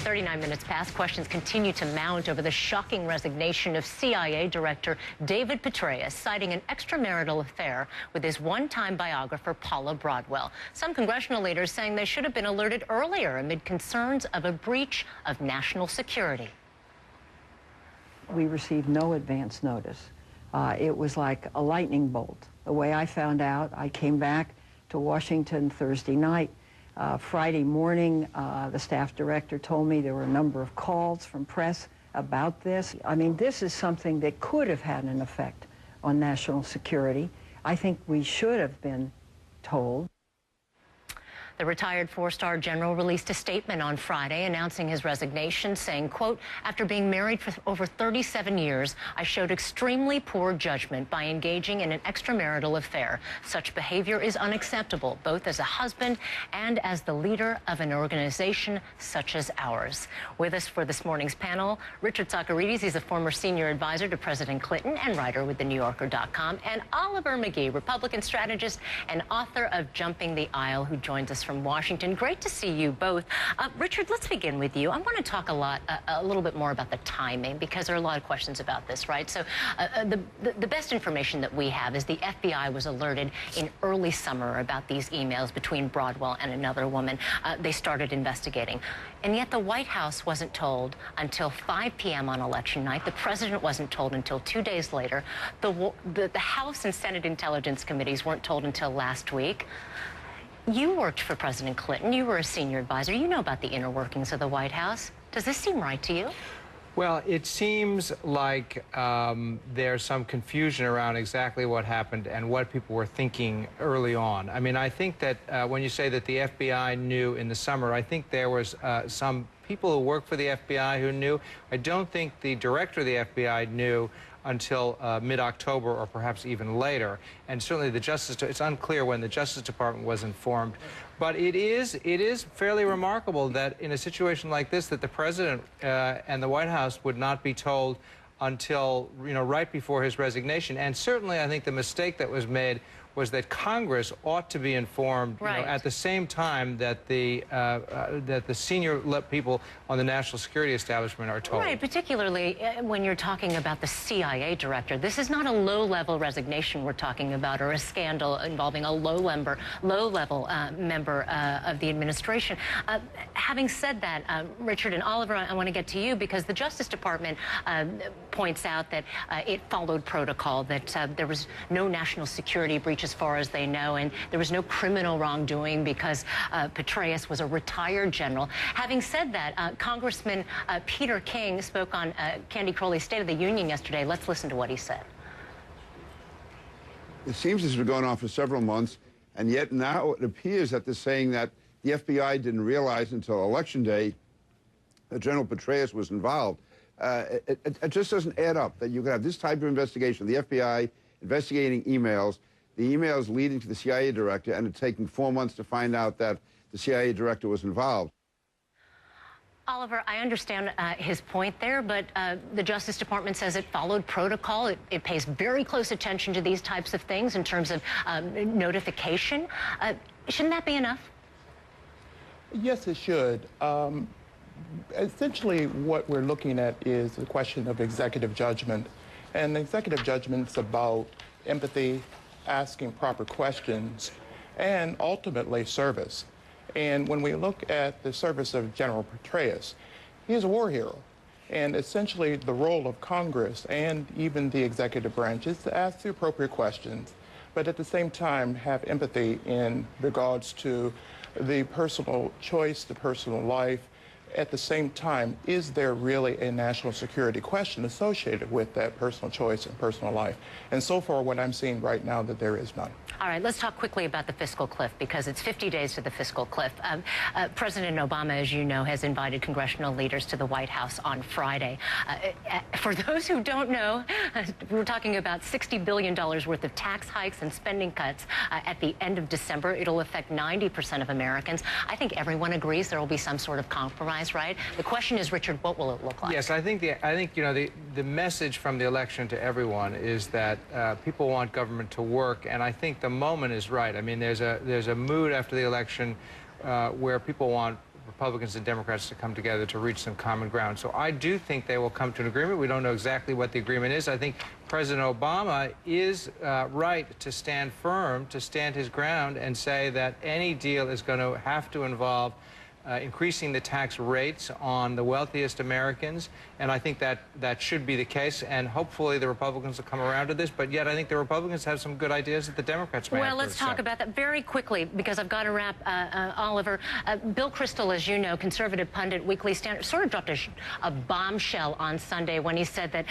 39 minutes past, questions continue to mount over the shocking resignation of CIA Director David Patraeus, citing an extramarital affair with his one-time biographer, Paula Broadwell. Some congressional leaders saying they should have been alerted earlier amid concerns of a breach of national security. We received no advance notice. It was like a lightning bolt. The way I found out, I came back to Washington Thursday night. Friday morning, the staff director told me there were a number of calls from press about this. I mean, this is something that could have had an effect on national security. I think we should have been told. The retired four-star general released a statement on Friday announcing his resignation, saying, quote, "After being married for over 37 years, I showed extremely poor judgment by engaging in an extramarital affair. Such behavior is unacceptable, both as a husband and as the leader of an organization such as ours." With us for this morning's panel, Richard Socarides. He's a former senior advisor to President Clinton and writer with TheNewYorker.com, and Oliver McGee, Republican strategist and author of Jumping the Aisle, who joins us from Washington. Great to see you both. Richard, let's begin with you. I want to talk a little bit more about the timing, because there are a lot of questions about this, right? So the best information that we have is the FBI was alerted in early summer about these emails between Broadwell and another woman. They started investigating. And yet the White House wasn't told until 5 p.m. on election night. The president wasn't told until 2 days later. The House and Senate Intelligence Committees weren't told until last week. You worked for President Clinton. You were a senior advisor. You know about the inner workings of the White House. Does this seem right to you? Well, it seems like there's some confusion around exactly what happened and what people were thinking early on. I mean, I think that when you say that the FBI knew in the summer, I think there was some people who work for the FBI who knew. I don't think the director of the FBI knew until mid-October or perhaps even later. And certainly it's unclear when the Justice Department was informed. But it is fairly remarkable that in a situation like this that the president and the White House would not be told until, right before his resignation. And certainly I think the mistake that was made was that Congress ought to be informed at the same time that the senior people on the national security establishment are told. Right, particularly when you're talking about the CIA director. This is not a low-level resignation we're talking about, or a scandal involving a low-level member of the administration. Having said that, Richard and Oliver, I want to get to you, because the Justice Department points out that it followed protocol, that there was no national security breach as far as they know, and there was no criminal wrongdoing because Petraeus was a retired general. Having said that, Congressman Peter King spoke on Candy Crowley's State of the Union yesterday. Let's listen to what he said. It seems this has been going on for several months, and yet now it appears that they're saying that the FBI didn't realize until Election Day that General Petraeus was involved. It just doesn't add up that you can have this type of investigation, the FBI investigating emails, the emails leading to the CIA director, and it taking 4 months to find out that the CIA director was involved. Oliver, I understand his point there, but the Justice Department says it followed protocol. It pays very close attention to these types of things in terms of notification. Shouldn't that be enough? Yes, it should. Essentially, what we're looking at is the question of executive judgment. And executive judgment's about empathy, asking proper questions, and ultimately service. And when we look at the service of General Petraeus, he is a war hero. And essentially the role of Congress and even the executive branch is to ask the appropriate questions, but at the same time have empathy in regards to the personal choice, the personal life. At the same time, is there really a national security question associated with that personal choice and personal life? And so far, what I'm seeing right now, that there is none. All right, let's talk quickly about the fiscal cliff, because it's 50 days to the fiscal cliff. President Obama, as you know, has invited congressional leaders to the White House on Friday. For those who don't know, we're talking about $60 billion worth of tax hikes and spending cuts at the end of December. It'll affect 90% of Americans. I think everyone agrees there will be some sort of compromise, right? The question is, Richard, what will it look like? Yes, I think the message from the election to everyone is that people want government to work, and I think the moment is right. I mean, there's a mood after the election where people want Republicans and Democrats to come together to reach some common ground. So I do think they will come to an agreement. We don't know exactly what the agreement is. I think President Obama is right to stand firm, to stand his ground and say that any deal is going to have to involve increasing the tax rates on the wealthiest Americans, and I think that should be the case, and hopefully the Republicans will come around to this, but yet I think the Republicans have some good ideas that the Democrats may have. Well, let's talk about that very quickly, because I've got to wrap, Oliver. Bill Kristol, as you know, conservative pundit, Weekly Standard, sort of dropped a bombshell on Sunday when he said that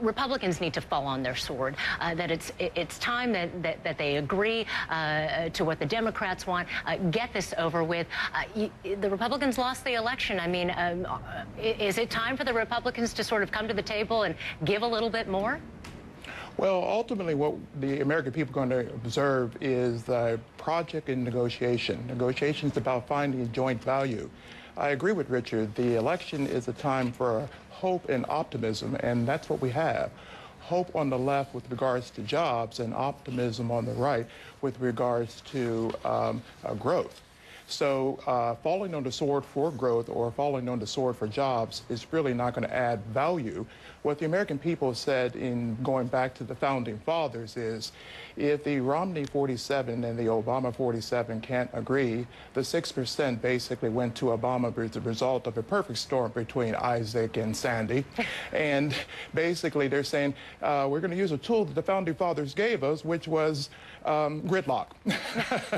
Republicans need to fall on their sword, that it's time that they agree to what the Democrats want, get this over with. The Republicans lost the election. I mean, is it time for the Republicans to sort of come to the table and give a little bit more? Well, ultimately, what the American people are going to observe is the project in negotiation. Negotiation is about finding joint value. I agree with Richard. The election is a time for hope and optimism, and that's what we have. Hope on the left with regards to jobs and optimism on the right with regards to growth. So falling on the sword for growth or falling on the sword for jobs is really not going to add value. What the American people said in going back to the founding fathers is, if the Romney 47 and the Obama 47 can't agree, the 6% basically went to Obama as a result of a perfect storm between Isaac and Sandy. And basically they're saying, we're going to use a tool that the founding fathers gave us, which was gridlock.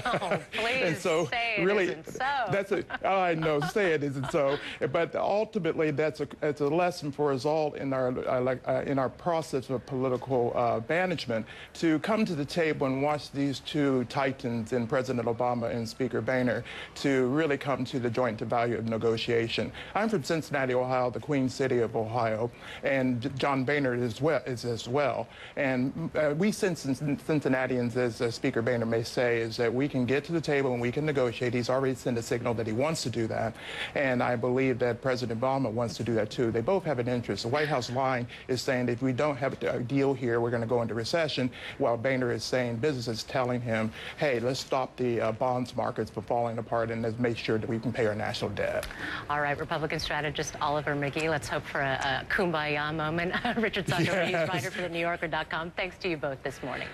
Oh, please and so say it really, isn't so. That's I know, say it isn't so. But ultimately, it's a lesson for us all in our process of political management to come to the table and watch these two titans in President Obama and Speaker Boehner to really come to the joint value of negotiation. I'm from Cincinnati, Ohio, the Queen City of Ohio, and John Boehner is as well. And we Cincinnatians, as Speaker Boehner may say, is that we can get to the table and we can negotiate. He's already sent a signal that he wants to do that, and I believe that President Obama wants to do that too. They both have an interest. The White House line is saying if we don't have a deal here, we're going to go into recession, while Boehner is saying, business is telling him, hey, let's stop the bonds markets from falling apart and let's make sure that we can pay our national debt. All right, Republican strategist Oliver McGee, let's hope for a kumbaya moment. Richard Socarides, Yes. writer for the NewYorker.com. Thanks to you both this morning.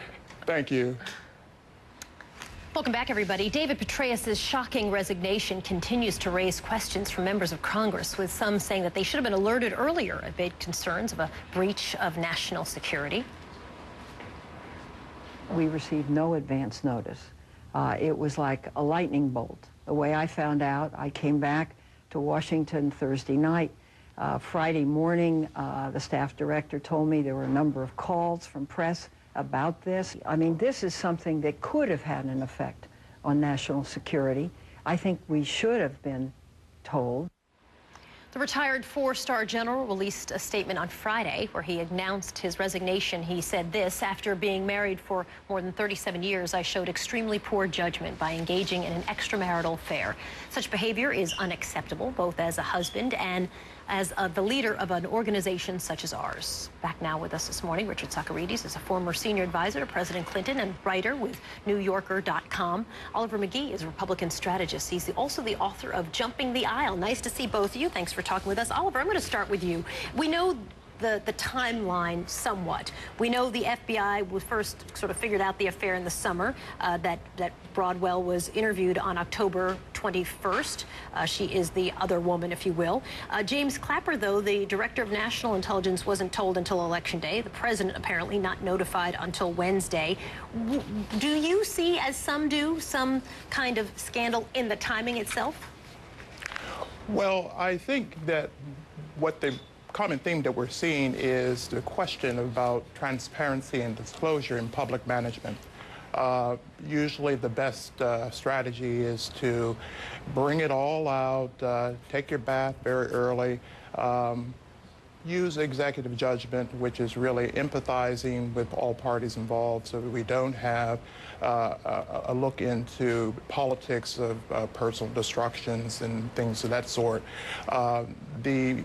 Thank you. Welcome back, everybody. David Patraeus' shocking resignation continues to raise questions from members of Congress, with some saying that they should have been alerted earlier amid concerns of a breach of national security. We received no advance notice. It was like a lightning bolt. The way I found out, I came back to Washington Thursday night. Friday morning, the staff director told me there were a number of calls from press about this. I mean, this is something that could have had an effect on national security. I think we should have been told. The retired four-star general released a statement on Friday where he announced his resignation. He said this: after being married for more than 37 years, I showed extremely poor judgment by engaging in an extramarital affair. Such behavior is unacceptable, both as a husband and as the leader of an organization such as ours. Back now with us this morning, Richard Socarides is a former senior advisor to President Clinton and writer with NewYorker.com. Oliver McGee is a Republican strategist. He's also the author of Jumping the Aisle. Nice to see both of you. Thanks for talking with us. Oliver, I'm going to start with you. We know the timeline somewhat. We know the FBI was first sort of figured out the affair in the summer, that Broadwell was interviewed on October 21st. She is the other woman, if you will. James Clapper, though, the director of national intelligence, wasn't told until Election Day. The president apparently not notified until Wednesday. Do you see, as some do, some kind of scandal in the timing itself? Well, I think that what the common theme that we're seeing is the question about transparency and disclosure in public management. Usually the best strategy is to bring it all out, take your bath very early, use executive judgment, which is really empathizing with all parties involved so that we don't have a look into politics of personal destructions and things of that sort. The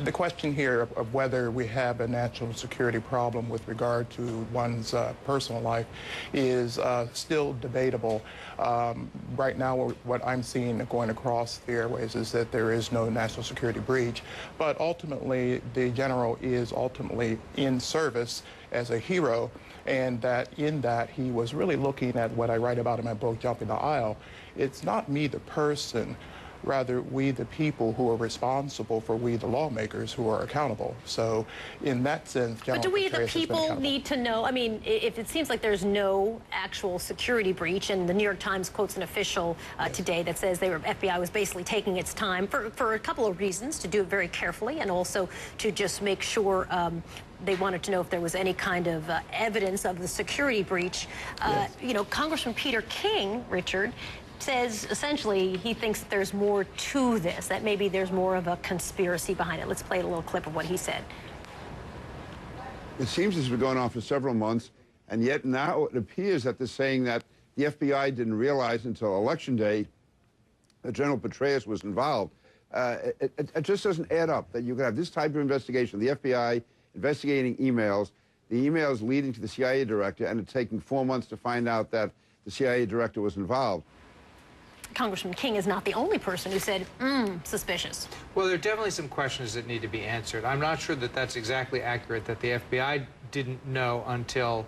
the question here of whether we have a national security problem with regard to one's personal life is still debatable. Right now, what I'm seeing going across the airways is that there is no national security breach, but ultimately the general is ultimately in service as a hero, and that in that he was really looking at what I write about in my book, Jumping the Aisle. It's not me, the person, rather we the people who are responsible for we the lawmakers who are accountable. So in that sense, General But do we Petraeus the people need to know? I mean, if it seems like there's no actual security breach, and the New York Times quotes an official today that says FBI was basically taking its time for a couple of reasons, to do it very carefully and also to just make sure they wanted to know if there was any kind of evidence of the security breach. You know, Congressman Peter King, Richard, says essentially he thinks that there's more to this, that maybe there's more of a conspiracy behind it. Let's play a little clip of what he said. It seems this has been going on for several months, and yet now it appears that they're saying that the FBI didn't realize until Election Day that General Petraeus was involved. It just doesn't add up that you could have this type of investigation, the FBI investigating emails, the emails leading to the CIA director, and it taking 4 months to find out that the CIA director was involved. Congressman King is not the only person who said, suspicious. Well, there are definitely some questions that need to be answered. I'm not sure that that's exactly accurate, that the FBI didn't know until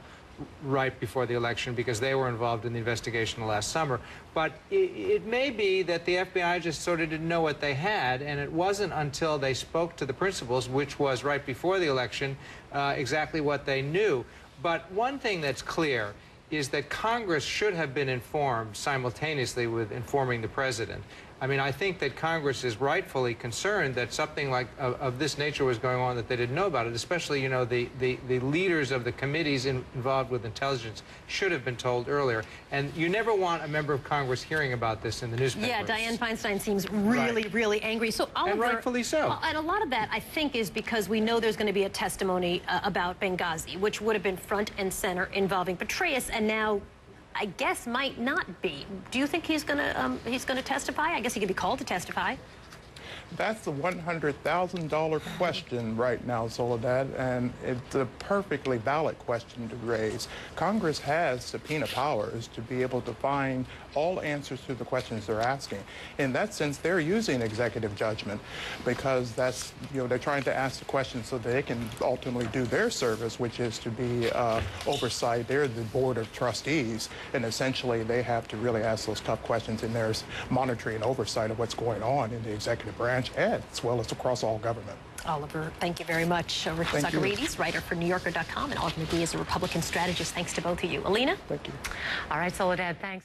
right before the election because they were involved in the investigation last summer. But it may be that the FBI just sort of didn't know what they had, and it wasn't until they spoke to the principals, which was right before the election, exactly what they knew. But one thing that's clear is that Congress should have been informed simultaneously with informing the president. I mean, I think that Congress is rightfully concerned that something like of this nature was going on that they didn't know about it, especially, you know, the leaders of the committees involved with intelligence should have been told earlier. And you never want a member of Congress hearing about this in the newspapers. Yeah, Dianne Feinstein seems really, really angry. So Oliver, and rightfully so. And a lot of that, I think, is because we know there's going to be a testimony about Benghazi, which would have been front and center involving Petraeus, and now I guess might not be. Do you think he's gonna testify? I guess he could be called to testify. That's the $100,000 question right now, Soledad, and it's a perfectly valid question to raise. Congress has subpoena powers to be able to find all answers to the questions they're asking. In that sense, they're using executive judgment because that's, you know, they're trying to ask the questions so that they can ultimately do their service, which is to be oversight. They're the board of trustees, and essentially they have to really ask those tough questions, and there's monitoring and oversight of what's going on in the executive branch as well as across all government. Oliver, thank you very much. Richard Socarides, writer for NewYorker.com, and Oliver McGee is a Republican strategist. Thanks to both of you. Alina? Thank you. All right, Soledad, thanks.